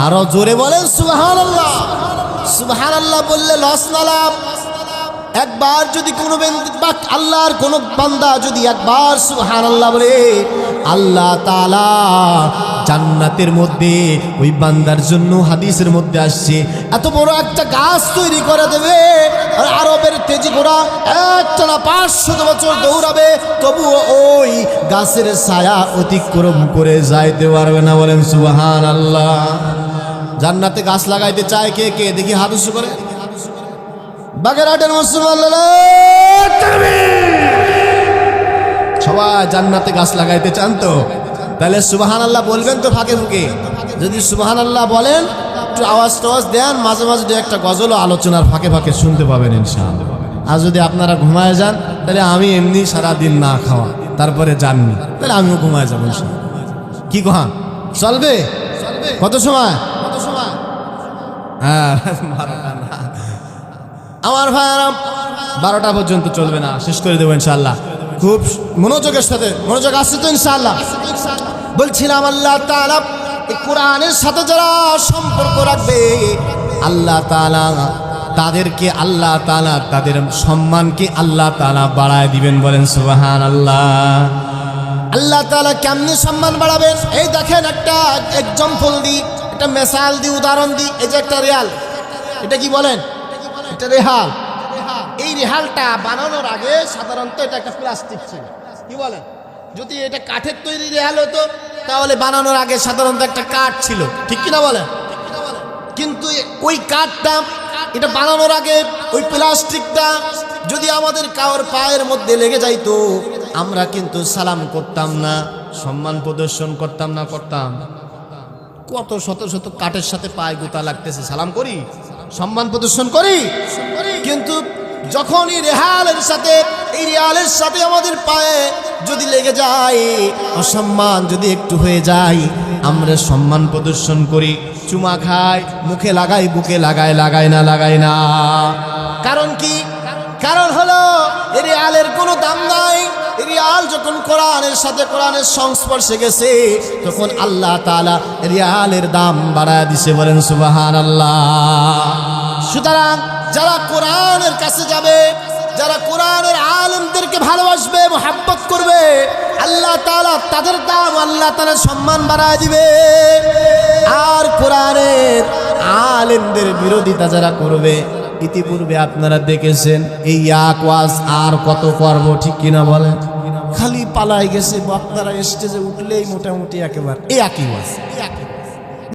আরো জোরে বলেন সুবহানাল্লাহ। সুবহানাল্লাহ বললে লস না লাভ। একবার যদি কোনো আল্লাহর কোন বান্দা যদি একবার সুবহানাল্লাহ বলে, আল্লাহ তাআলা জান্নাতের মধ্যে ওই বান্দার জন্য হাদিসের মধ্যে আসছে এত বড় একটা গাছ তৈরি করে দেবে। আর আরবের তেজি ঘোড়া একটানা 500 বছর দৌড়াবে, তবুও ওই গাছের ছায়া অতিক্রম করে যাইতে পারবে না। বলেন সুবহানাল্লাহ। জান্নাতে গাছ লাগাইতে চায় কে কে? দেখি হাত উঁচু করে। বাগেরহাটের মুসলমান সবাই জান্নাতে গাছ লাগাইতে চান তো? তাহলে সুবহানাল্লাহ বলবেন তো ফাঁকে ফুঁকে? যদি সুবহানাল্লাহ বলেন একটু আওয়াজ টাওয়াজ দেন, মাঝে মাঝে দু একটা গজল আলোচনার ফাঁকে ফাঁকে শুনতে পাবেন ইনশাআল্লাহ। আর যদি আপনারা ঘুমায় যান তাহলে আমি এমনি সারাদিন না খাওয়া তারপরে জাননি, তাহলে আমিও ঘুমায় যাবো ইনশাআল্লাহ। কি কোহা চলবে? কত সময়? হ্যাঁ, আমার ভাইরা 12টা পর্যন্ত চলবে না, শেষ করে দেবো ইনশাআল্লাহ। খুব মনোযোগের সাথে, মনোযোগ আসছে তো ইনশাআল্লাহ? বলছিলাম আল্লাহ তাআলা এই কোরআনের সাথে যারা সম্পর্ক রাখবে, আল্লাহ তাআলা তাদেরকে, আল্লাহ তাআলা তাদের সম্মানকে আল্লাহ তাআলা বাড়ায় দিবেন। বলেন সুবহানাল্লাহ। আল্লাহ তাআলা কেমনে সম্মান বাড়াবেন? এই দেখেন, একটা এক্সাম্পল দিই, একটা মিসাল দিই, উদাহরণ দিই। এই যে একটা রেহাল, এটা কি বলেন? এটা রেহাল। এই রেহালটা বানানোর আগে সাধারণত এটা একটা প্লাস্টিক ছিল। কি বলেন? যদি এটা কাঠের তৈরি রেহাল হতো তাহলে বানানোর আগে সাধারণত একটা কাঠ ছিল, ঠিক কিনা বলেন? কিন্তু ওই কাঠটা, এটা বানানোর আগে ওই প্লাস্টিকটা যদি আমাদের কারোর পায়ের মধ্যে লেগে যাইতো, আমরা কিন্তু সালাম করতাম না, সম্মান প্রদর্শন করতাম না। করতাম? কত শত শত কাঠের সাথে পায়ে গুতা লাগতেছে, সালাম করি, সম্মান প্রদর্শন করি। কিন্তু যখন এই রেহালের সাথে, এই রেহালের সাথে আমাদের পায়ে যদি লেগে যায়, অসম্মান যদি একটু হয়ে যায়, আমরা সম্মান প্রদর্শন করি, চুমা খাই, মুখে লাগাই, বুকে লাগাই, লাগাই না। কারণ কি? কারণ হলো এই রেহালের কোনো দাম নাই। রিয়াল যখন কোরআনের সাথে, কোরআনের সংস্পর্শে গেছে, তখন আল্লাহ তাআলা রিয়ালের দাম বাড়ায় দিছে। বলেন সুবহানাল্লাহ। সুতরাং যারা কোরআনের কাছে যাবে, যারা কোরআনের আলেমদেরকে ভালোবাসবে, মুহাব্বত করবে, আল্লাহ তাআলা তাদের দাম, আল্লাহ তাআলা সম্মান বাড়ায় দিবে। আর কোরআনের আলেমদের বিরোধিতা যারা করবে, ইতিপূর্বে আপনারা দেখেছেন এই এক ওয়াজ আর কত করব, ঠিক কিনা বলেন? খালি পালাই গেছে। আপনারা স্টেজে উঠলেই মোটামুটি একেবারে এই একই ওয়াজ।